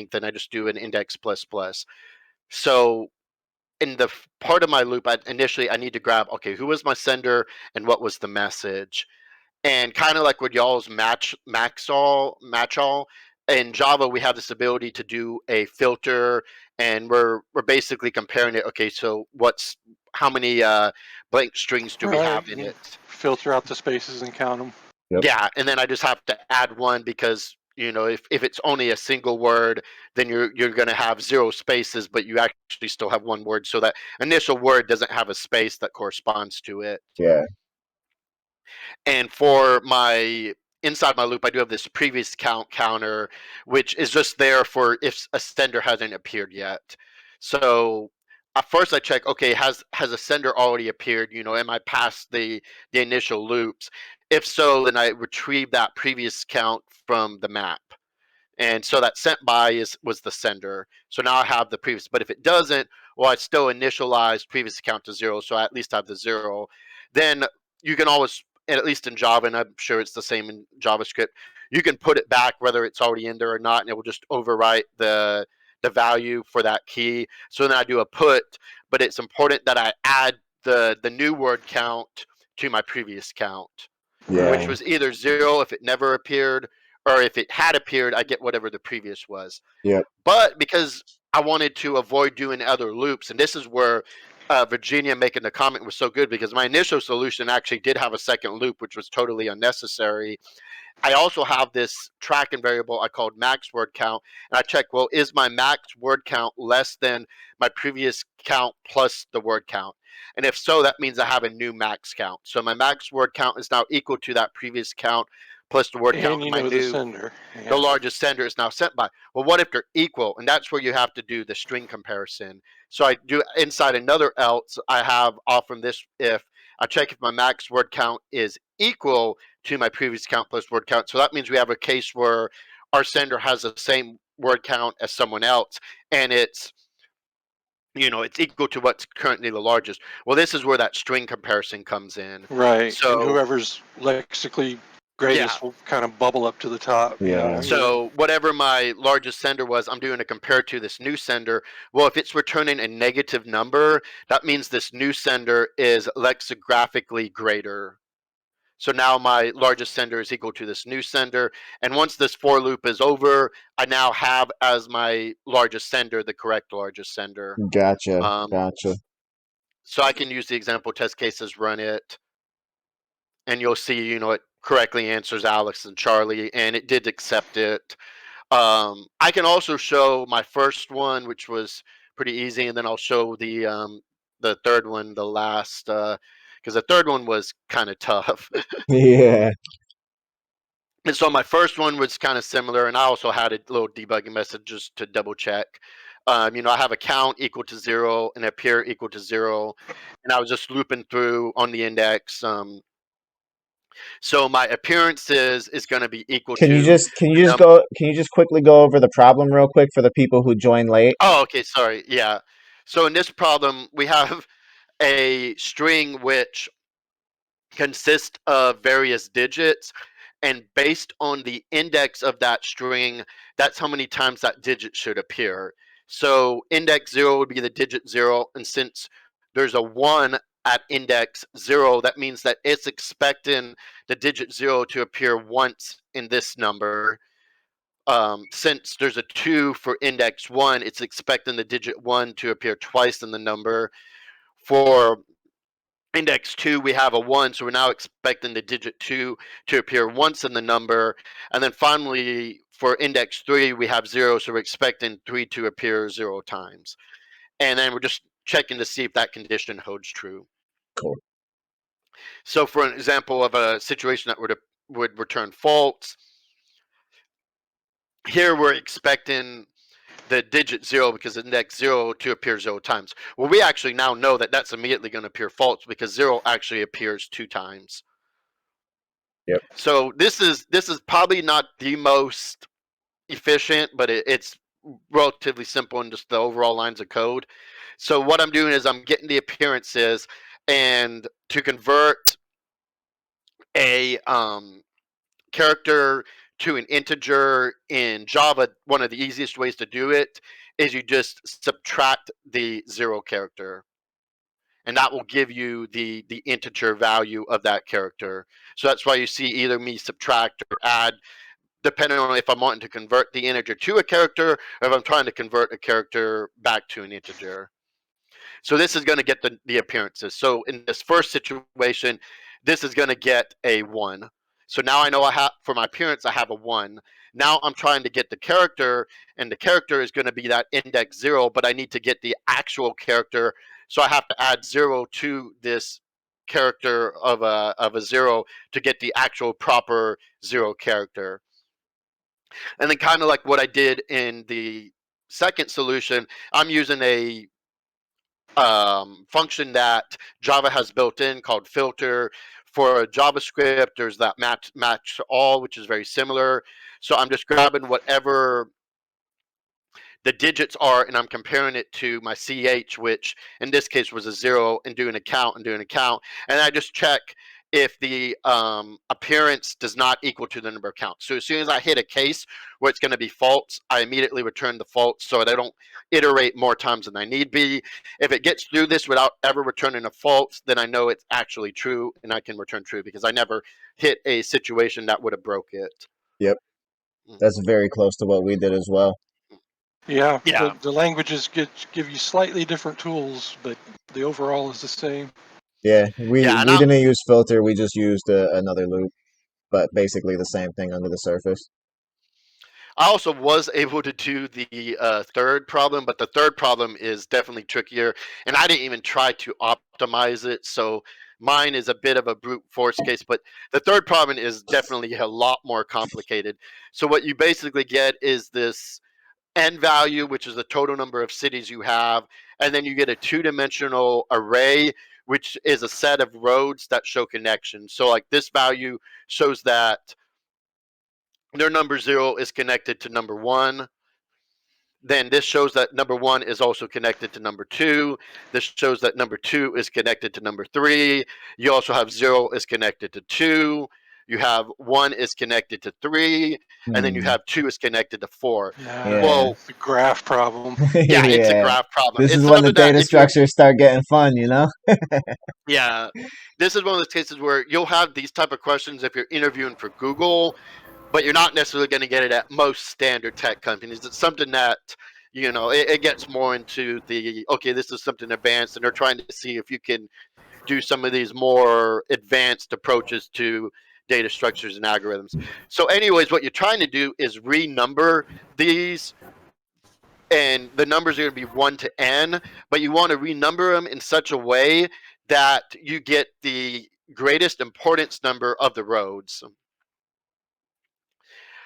length, and I just do an index plus plus. So in the part of my loop, initially I need to grab, okay, who was my sender and what was the message? And kind of like with y'all's match all, in Java, we have this ability to do a filter, and we're basically comparing it. Okay, so how many blank strings do we have in it? Filter out the spaces and count them. Yep. Yeah, and then I just have to add one because if it's only a single word, then you're going to have 0 spaces, but you actually still have one word, so that initial word doesn't have a space that corresponds to it. Yeah. And for inside my loop, I do have this previous count counter, which is just there for if a sender hasn't appeared yet. So at first I check, okay, has a sender already appeared? Am I past the initial loops? If so, then I retrieve that previous count from the map. And so that sent by was the sender. So now I have the previous, but if it doesn't, well, I still initialize previous count to 0, so I at least have the 0. Then you can always, at least in Java, and I'm sure it's the same in JavaScript, you can put it back whether it's already in there or not, and it will just overwrite the value for that key. So then I do a put, but it's important that I add the new word count to my previous count, which was either 0 if it never appeared, or if it had appeared, I get whatever the previous was. Yep. But because I wanted to avoid doing other loops, and this is where Virginia making the comment was so good, because my initial solution actually did have a second loop, which was totally unnecessary. I also have this tracking variable I called max word count, and I check, well, is my max word count less than my previous count plus the word count? And if so, that means I have a new max count. So my max word count is now equal to that previous count plus the word count. And the sender. Yeah. The largest sender is now sent by. Well, what if they're equal? And that's where you have to do the string comparison. So I do inside another else, I have off from this if. I check if my max word count is equal to my previous count plus word count. So that means we have a case where our sender has the same word count as someone else, and it's equal to what's currently the largest. Well, this is where that string comparison comes in. Right. So and whoever's lexically greatest will kind of bubble up to the top. Yeah. So whatever my largest sender was, I'm doing a compare to this new sender. Well, if it's returning a negative number, that means this new sender is lexicographically greater. So now my largest sender is equal to this new sender. And once this for loop is over, I now have as my largest sender the correct largest sender. Gotcha. Gotcha. So I can use the example test cases, run it, and you'll see, it correctly answers Alex and Charlie, and it did accept it. I can also show my first one, which was pretty easy, and then I'll show the third one, the last, because the third one was kind of tough. Yeah. And so my first one was kind of similar, and I also had a little debugging message just to double check. I have a count equal to 0 and appear equal to 0, and I was just looping through on the index. So my appearances is going to be equal to. Can you just quickly go over the problem real quick for the people who joined late? Oh, okay, sorry. Yeah. So in this problem, we have a string which consists of various digits, and based on the index of that string, that's how many times that digit should appear. So index 0 would be the digit 0, and since there's a 1 at index 0, that means that it's expecting the digit 0 to appear once in this number. Since there's a 2 for index 1, it's expecting the digit 1 to appear twice in the number. For index 2, we have a 1, so we're now expecting the digit 2 to appear once in the number. And then finally, for index 3, we have 0, so we're expecting 3 to appear 0 times. And then we're just checking to see if that condition holds true. Cool. So for an example of a situation that would return false, here we're expecting the digit 0 because index 0 to appear 0 times. Well, we actually now know that that's immediately going to appear false because 0 actually appears 2 times. Yep. So this is probably not the most efficient, but it's relatively simple in just the overall lines of code. So what I'm doing is I'm getting the appearances, and to convert a character to an integer in Java, one of the easiest ways to do it is you just subtract the 0 character. And that will give you the integer value of that character. So that's why you see either me subtract or add, depending on if I'm wanting to convert the integer to a character or if I'm trying to convert a character back to an integer. So this is going to get the appearances. So in this first situation, this is going to get a 1. So now I know I have, for my appearance, I have a 1. Now I'm trying to get the character, and the character is going to be that index 0, but I need to get the actual character. So I have to add 0 to this character of a 0 to get the actual proper 0 character. And then kind of like what I did in the second solution, I'm using a function that Java has built in called filter. For JavaScript, there's that match all, which is very similar. So I'm just grabbing whatever the digits are, and I'm comparing it to my CH, which in this case was a 0, and doing a count and doing a count. And I just check if the appearance does not equal to the number of counts. So as soon as I hit a case where it's going to be false, I immediately return the false so that I don't iterate more times than I need be. If it gets through this without ever returning a false, then I know it's actually true, and I can return true because I never hit a situation that would have broke it. Yep. That's very close to what we did as well. Yeah, Yeah. The languages give you slightly different tools, but the overall is the same. Yeah, we Yeah, and didn't use filter. We just used another loop, but basically the same thing under the surface. I also was able to do the third problem, but the third problem is definitely trickier, and I didn't even try to optimize it, so mine is a bit of a brute force case, but the third problem is definitely a lot more complicated. So what you basically get is this n value, which is the total number of cities you have, and then you get a two-dimensional array, which is a set of roads that show connections. So like this value shows that their number 0 is connected to number 1. Then this shows that number 1 is also connected to number 2. This shows that number 2 is connected to number 3. You also have 0 is connected to 2. You have 1 is connected to 3. And then you have 2 is connected to 4. Yeah, Well, it's a graph problem. yeah, it's a Yeah. graph problem. This It's is when the something that data if you're, structures start getting fun, you know? yeah, this is one of those cases where you'll have these type of questions if you're interviewing for Google, but you're not necessarily going to get it at most standard tech companies. It's something that, you know, it gets more into the, okay, this is something advanced, and they're trying to see if you can do some of these more advanced approaches to data structures and algorithms. So anyways, what you're trying to do is renumber these, and the numbers are going to be 1 to n, but you want to renumber them in such a way that you get the greatest importance number of the roads.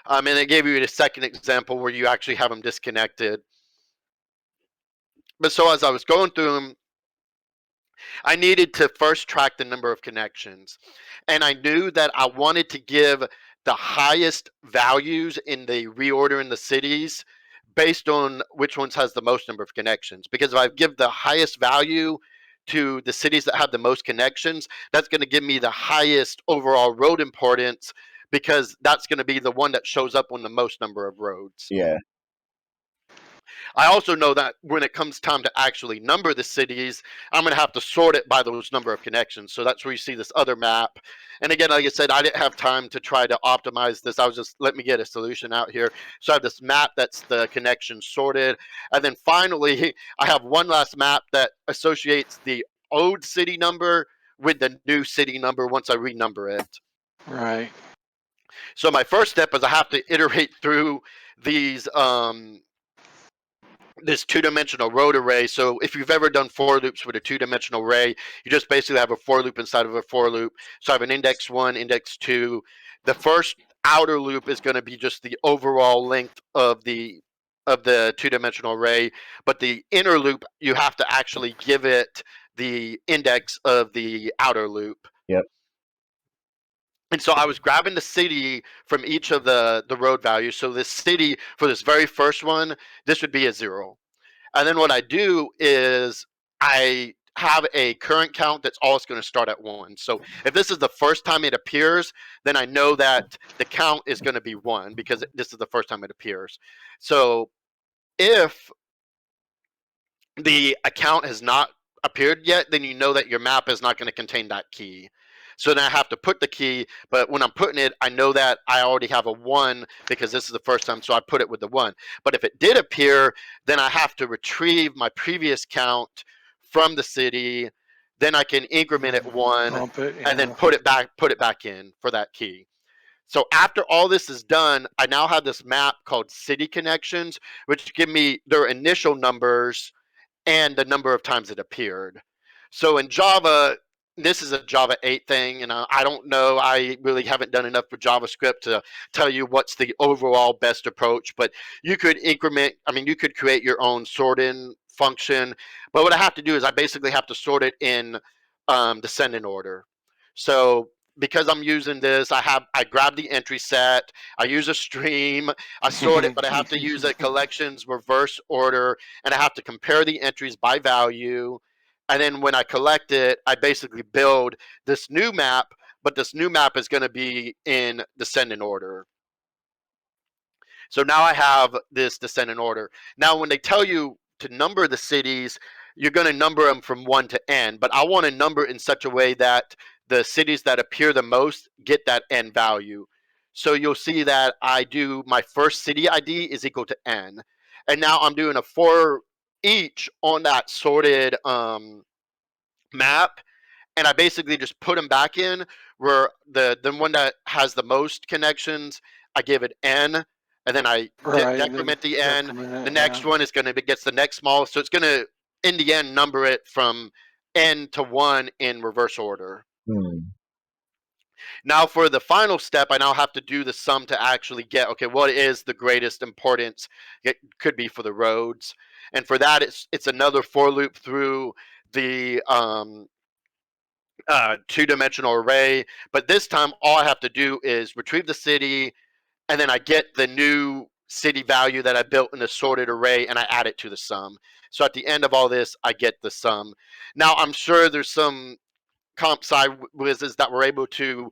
And I gave you a second example where you actually have them disconnected. But so as I was going through them, I needed to first track the number of connections. And I knew that I wanted to give the highest values in the reorder in the cities based on which ones has the most number of connections. Because if I give the highest value to the cities that have the most connections, that's going to give me the highest overall road importance, because that's going to be the one that shows up on the most number of roads. Yeah. I also know that when it comes time to actually number the cities, I'm going to have to sort it by those number of connections. So that's where you see this other map. And again, like I said, I didn't have time to try to optimize this. I was just, let me get a solution out here. So I have this map that's the connection sorted. And then finally, I have one last map that associates the old city number with the new city number once I renumber it. Right. So my first step is I have to iterate through these this two-dimensional road array. So if you've ever done for loops with a two-dimensional array, you just basically have a for loop inside of a for loop. So I have an index 1, index 2. The first outer loop is going to be just the overall length of the two-dimensional array, but the inner loop, you have to actually give it the index of the outer loop. Yep. And so I was grabbing the city from each of the road values. So this city, for this very first one, this would be a 0. And then what I do is I have a current count that's always going to start at 1. So if this is the first time it appears, then I know that the count is going to be 1 because this is the first time it appears. So if the account has not appeared yet, then you know that your map is not going to contain that key. So then I have to put the key, but when I'm putting it, I know that I already have a 1 because this is the first time, so I put it with the 1. But if it did appear, then I have to retrieve my previous count from the city. Then I can increment it 1 and then put it back in for that key. So after all this is done, I now have this map called City Connections, which give me their initial numbers and the number of times it appeared. So in Java, this is a Java 8 thing, and I don't know. I really haven't done enough with JavaScript to tell you what's the overall best approach, but you could increment, you could create your own sort-in function, but what I have to do is I basically have to sort it in descending order. So because I'm using this, I grab the entry set, I use a stream, I sort it, but I have to use a collections reverse order, and I have to compare the entries by value. And then when I collect it, I basically build this new map, but this new map is going to be in descending order. So now I have this descending order. Now, when they tell you to number the cities, you're going to number them from 1 to n, but I want to number in such a way that the cities that appear the most get that n value. So you'll see that I do my first city ID is equal to n. And now I'm doing a for each on that sorted map, and I basically just put them back in where the one that has the most connections, I give it n, and then I decrement the n. The next one is going to gets the next smallest, so it's going to in the end number it from n to 1 in reverse order. Now for the final step, I now have to do the sum to actually get, okay, what is the greatest importance it could be for the roads. And for that, it's another for loop through the two-dimensional array. But this time, all I have to do is retrieve the city, and then I get the new city value that I built in the sorted array, and I add it to the sum. So at the end of all this, I get the sum. Now, I'm sure there's some comp sci whizzes that were able to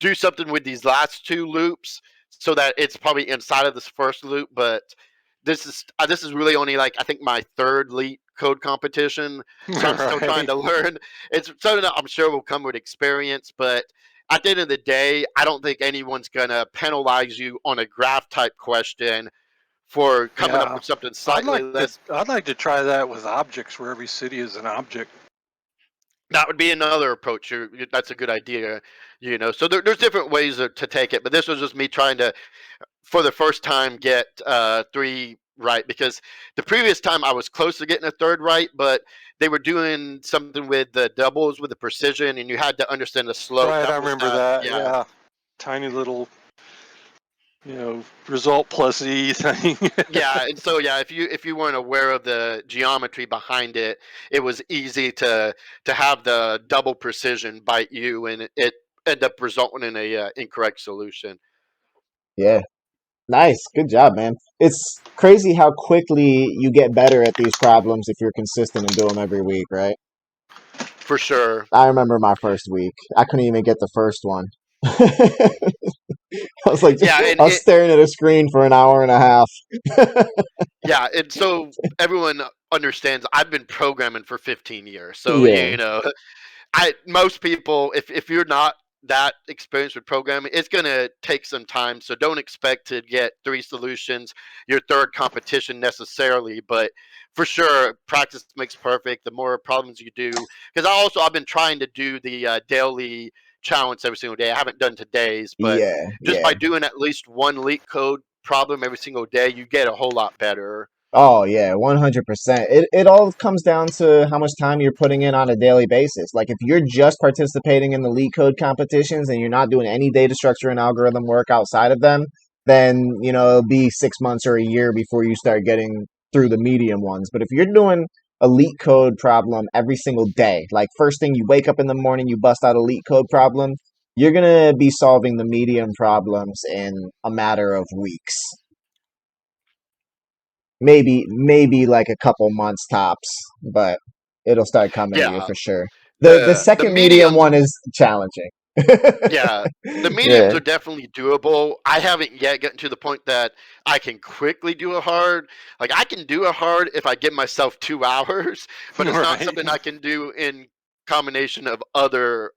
do something with these last two loops so that it's probably inside of this first loop, but this is really only like I think my third Leetcode competition, so I'm still trying to learn. It's something that I'm sure will come with experience, but at the end of the day, I don't think anyone's gonna penalize you on a graph type question for coming up with something slightly less. I'd like to try that with objects where every city is an object. That would be another approach. That's a good idea, So there's different ways to take it, but this was just me trying to, for the first time, get 3 right, because the previous time I was close to getting a 3rd right, but they were doing something with the doubles with the precision, and you had to understand the slope. Right, I remember that. Yeah, tiny little, result plus e thing. Yeah, and so if you weren't aware of the geometry behind it, it was easy to have the double precision bite you, and it end up resulting in a incorrect solution. Yeah, nice, good job, man. It's crazy how quickly you get better at these problems if you're consistent and do them every week, right? For sure. I remember my first week. I couldn't even get the first one. I was like, I was staring at a screen for an hour and a half. Yeah, and so everyone understands I've been programming for 15 years. So, most people, if you're not that experienced with programming, it's going to take some time. So don't expect to get 3 solutions, your 3rd competition necessarily, but for sure, practice makes perfect. The more problems you do, because I've been trying to do the daily challenge every single day. I haven't done today's, but by doing at least one Leetcode problem every single day, you get a whole lot better. Oh yeah, 100%. It all comes down to how much time you're putting in on a daily basis. Like if you're just participating in the Leetcode competitions and you're not doing any data structure and algorithm work outside of them, then it'll be 6 months or a year before you start getting through the medium ones. But if you're doing a Leetcode problem every single day, like first thing you wake up in the morning, you bust out a Leetcode problem, you're gonna be solving the medium problems in a matter of weeks. Maybe like a couple months tops, but it'll start coming to you Yeah, for sure. The second medium one is challenging. yeah, the mediums Yeah. are definitely doable. I haven't yet gotten to the point that I can quickly do a hard. Like I can do a hard if I give myself 2 hours, but it's not Right. something I can do in combination of other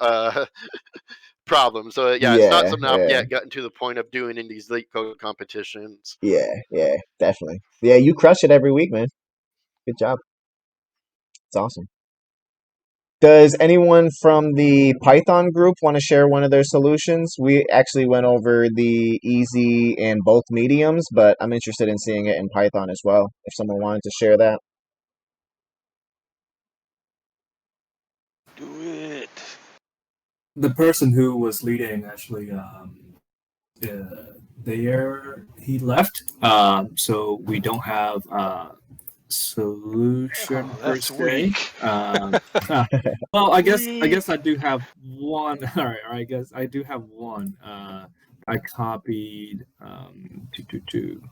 problems. So yeah, it's not Yeah, something I've yeah, yet gotten to the point of doing in these leak code competitions. yeah, definitely. Yeah, you crush it every week, man. Good job. It's awesome. Does anyone from the Python group want to share one of their solutions? We actually went over the easy and both mediums, but I'm interested in seeing it in Python as well. If someone wanted to share that. Do it. The person who was leading actually, he left. So we don't have solution Oh, per that's se. weak. Well, I guess Weak. I do have one. All right, I guess I do have one. I copied to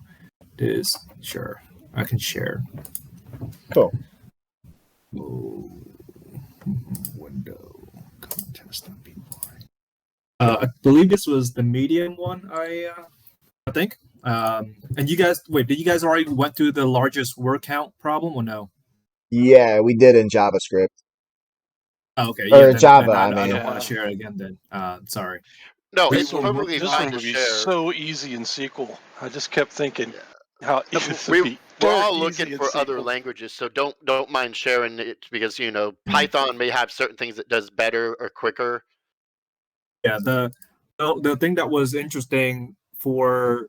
this. Sure, I can share. Cool. Oh, window contest.py. I believe this was the medium one. I think. And you guys, wait, did you guys already went through the largest word count problem or no? Yeah, we did in JavaScript. Oh, okay, yeah, Or then Java, I I mean. don't want Yeah. to share it again. Then, sorry. No, This it's one, perfectly this fine one to would be share. so easy in SQL. I just kept thinking Yeah. how No, this would we be we're dirt all easy looking in for other SQL. languages, so don't mind sharing it because Python may have certain things it does better or quicker. Yeah, the thing that was interesting for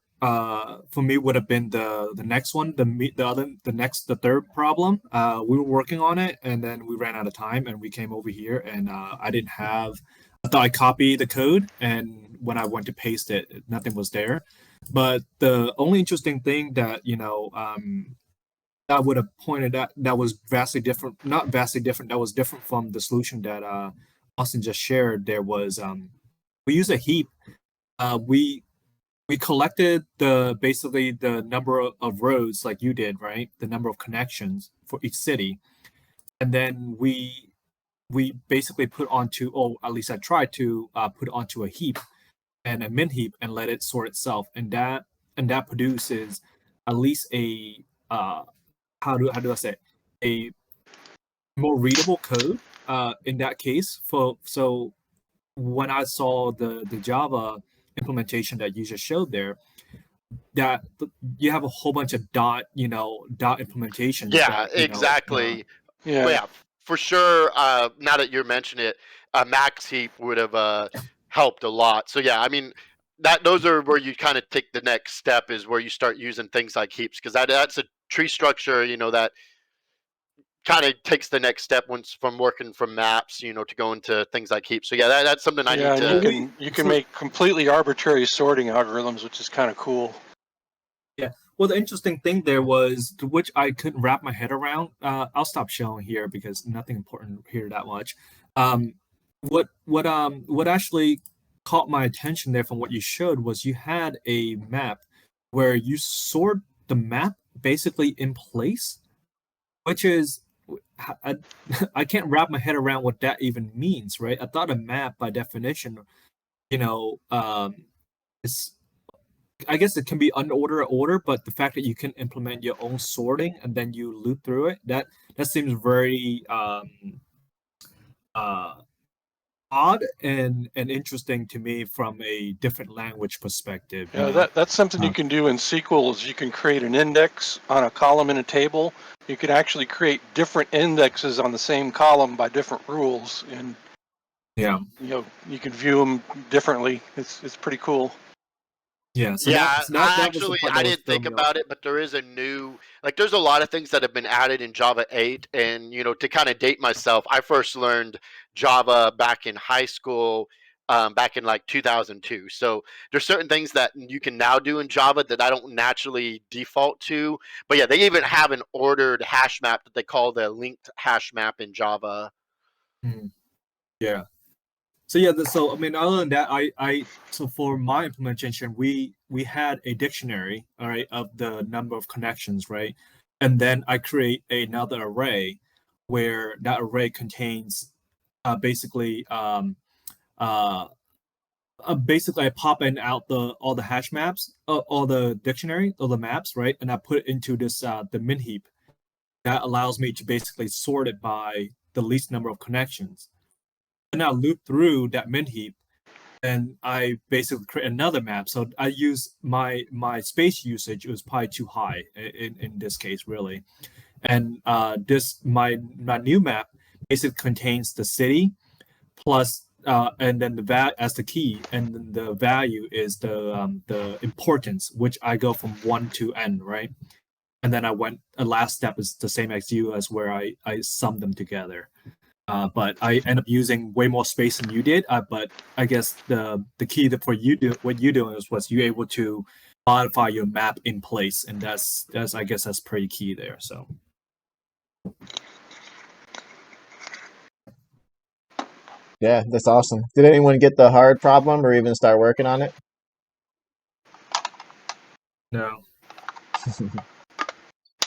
me would have been the next one, the third problem. We were working on it, and then we ran out of time, and we came over here, and I didn't have. I thought I copied the code, and when I went to paste it, nothing was there. But the only interesting thing that I would have pointed out that was vastly different, not vastly different, that was different from the solution that Austin just shared. There was we use a heap. We collected the basically the number of roads like you did, right? The number of connections for each city, and then we basically put onto, or at least I tried to put onto a heap and a min heap and let it sort itself, and that produces at least a how do I say it? A more readable code in that case. So when I saw the Java implementation that you just showed there, that you have a whole bunch of dot implementations Yeah, that exactly. Well, Yeah. yeah, for sure. Now that you mention it, Max Heap would have helped a lot. So yeah, I mean those are where you kind of take the next step is where you start using things like heaps because that's a tree structure. That kind of takes the next step once from working from maps. To go into things like heaps. So yeah, that's something I Yeah, need and to. you can make completely arbitrary sorting algorithms, which is kind of cool. Yeah. Well, the interesting thing there was, to which I couldn't wrap my head around. I'll stop showing here because nothing important here that much. What actually caught my attention there from what you showed was you had a map where you sort the map basically in place, which is I, I can't wrap my head around what that even means, right? I thought a map by definition, you know, is, I guess it can be unordered order, but the fact that you can implement your own sorting and then you loop through it, that seems very uh, odd and interesting to me from a different language perspective. Yeah, that's something you Uh, can do in SQL is you can create an index on a column in a table. You can actually create different indexes on the same column by different rules, and yeah, you can view them differently. It's pretty cool. yeah. So Yeah, that was the part I that was didn't think throwing me off. about it, but there is a new there's a lot of things that have been added in Java 8 and to kind of date myself, I first learned Java back in high school back in like 2002. So there's certain things that you can now do in Java that I don't naturally default to. But yeah, they even have an ordered hash map that they call the linked hash map in Java. Mhm. Yeah. So yeah, so I mean, other than that, so for my implementation, we had a dictionary, all right, of the number of connections, right, and then I create another array where that array contains basically I pop in out all the hash maps, all the dictionary, all the maps, right? And I put it into this the min heap that allows me to basically sort it by the least number of connections. And I loop through that min heap, and I basically create another map. So I use my space usage was probably too high in this case, really. And this my new map basically contains the city plus and then the as the key, and then the value is the importance, which I go from 1 to n, right? And then a last step is the same as you, as where I sum them together. But I end up using way more space than you did. But I guess the key that what you doing was you able to modify your map in place, and that's I guess that's pretty key there. So. Yeah, that's awesome. Did anyone get the hard problem or even start working on it? No.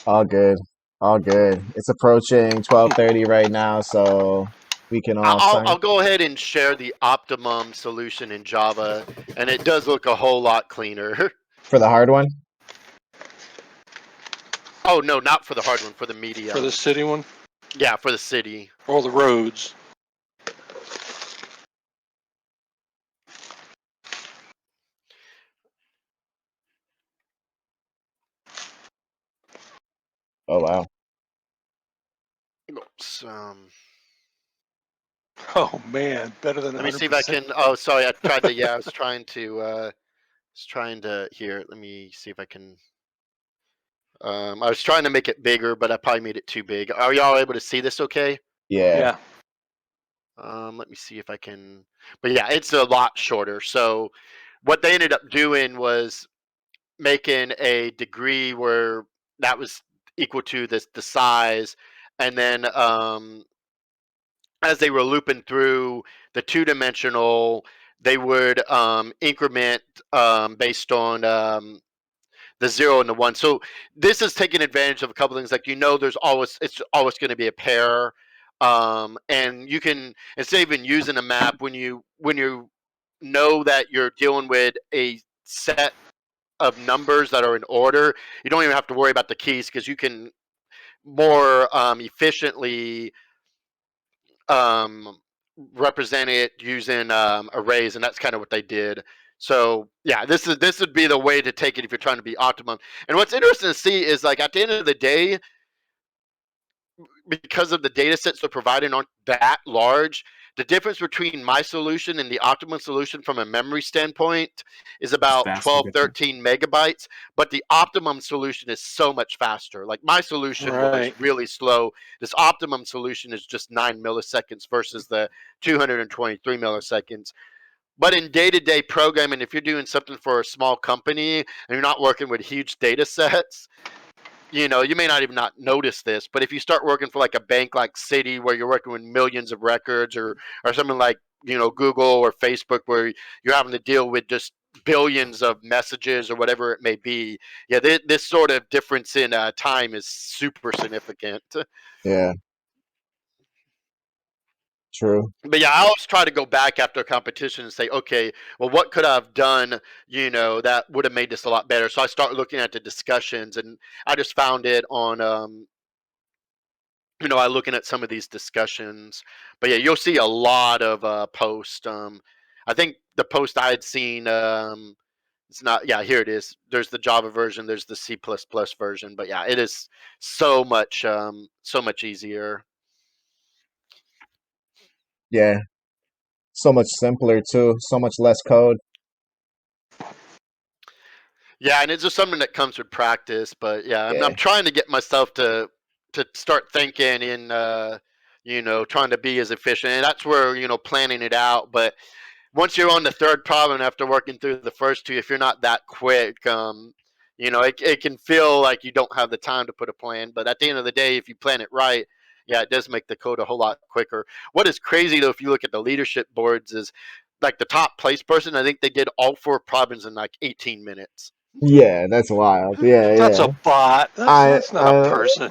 All good. All good. It's approaching 12:30 right now, so we can all sign. I'll go ahead and share the optimum solution in Java, and it does look a whole lot cleaner. For the hard one? Oh, no, not for the hard one, for the medium. For the city one? Yeah, for the city. Or the roads? Oh, wow. Oops, Oh man, better than 100%. let me see if I can. Oh, sorry, I tried to. Yeah, I was trying to. Here, let me see if I can. I was trying to make it bigger, but I probably made it too big. Are y'all able to see this? Okay. Yeah. Let me see if I can. But yeah, it's a lot shorter. So, what they ended up doing was making a degree where that was equal to the size, and then as they were looping through the two-dimensional, they would increment based on the 0 and the 1. So this is taking advantage of a couple things. Like, it's always going to be a pair, and you can, instead of even using a map, when you know that you're dealing with a set of numbers that are in order, you don't even have to worry about the keys, because you can more efficiently represent it using arrays, and that's kind of what they did. So yeah, this would be the way to take it if you're trying to be optimum. And what's interesting to see is, like, at the end of the day, because of the data sets they're providing aren't that large, the difference between my solution and the optimum solution from a memory standpoint is about 12, 13 megabytes, but the optimum solution is so much faster. Like, my solution was really slow. This optimum solution is just 9 milliseconds versus the 223 milliseconds. But in day-to-day programming, if you're doing something for a small company and you're not working with huge data sets, you may not even not notice this, but if you start working for like a bank like Citi, where you're working with millions of records, or something like, Google or Facebook, where you're having to deal with just billions of messages or whatever it may be, yeah, this sort of difference in time is super significant. Yeah. True. But yeah, I always try to go back after a competition and say, okay, well, what could I have done, that would have made this a lot better? So I start looking at the discussions, and I just found it on, I looking at some of these discussions. But yeah, you'll see a lot of posts. I think the post I had seen, it's not. Yeah, here it is. There's the Java version. There's the C++ version. But yeah, it is so much easier. Yeah. So much simpler too. So much less code. Yeah, and it's just something that comes with practice. But yeah, I'm trying to get myself to start thinking in, trying to be as efficient. And that's where, planning it out. But once you're on the third problem after working through the first two, if you're not that quick, it can feel like you don't have the time to put a plan. But at the end of the day, if you plan it right, yeah, it does make the code a whole lot quicker. What is crazy, though, if you look at the leadership boards, is like the top place person, I think they did all 4 problems in like 18 minutes. Yeah, that's wild. Yeah, That's a bot. That's not a person.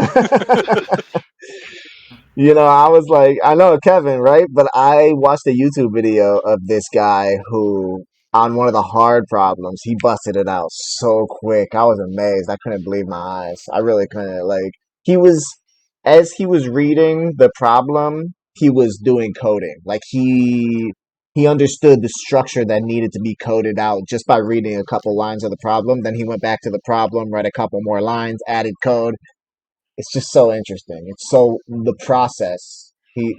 You know, I was like, I know Kevin, right? But I watched a YouTube video of this guy who, on one of the hard problems, he busted it out so quick. I was amazed. I couldn't believe my eyes. I really couldn't. Like, he was, as he was reading the problem, he was doing coding. Like, he understood the structure that needed to be coded out just by reading a couple lines of the problem. Then he went back to the problem, read a couple more lines, added code. It's just so interesting. It's so the process. He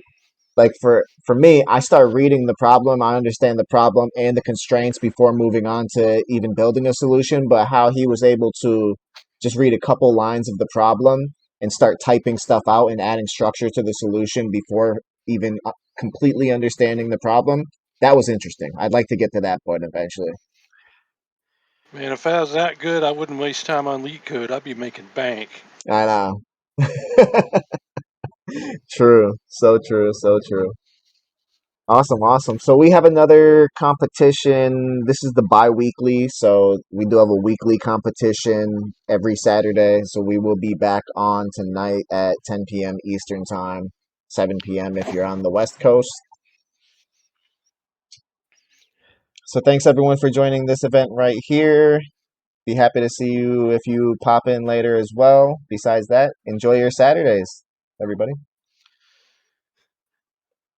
like for me, I start reading the problem, I understand the problem and the constraints before moving on to even building a solution, but how he was able to just read a couple lines of the problem and start typing stuff out and adding structure to the solution before even completely understanding the problem, that was interesting. I'd like to get to that point eventually. Man, if I was that good, I wouldn't waste time on Leetcode. I'd be making bank. I know. True. So true. So true. Awesome, awesome. So we have another competition. This is the bi-weekly, so we do have a weekly competition every Saturday. So we will be back on tonight at 10 p.m. Eastern Time, 7 p.m. if you're on the West Coast. So thanks everyone for joining this event right here. Be happy to see you if you pop in later as well. Besides that, enjoy your Saturdays, everybody.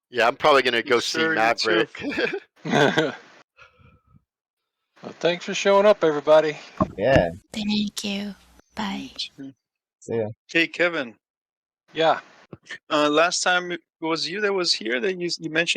Yeah, I'm probably gonna go Yes, see sir, you too. Maverick. Well, thanks for showing up, everybody. Yeah, Thank you. Bye. see ya. Hey, Kevin. Yeah. Last time it was you that was here that you mentioned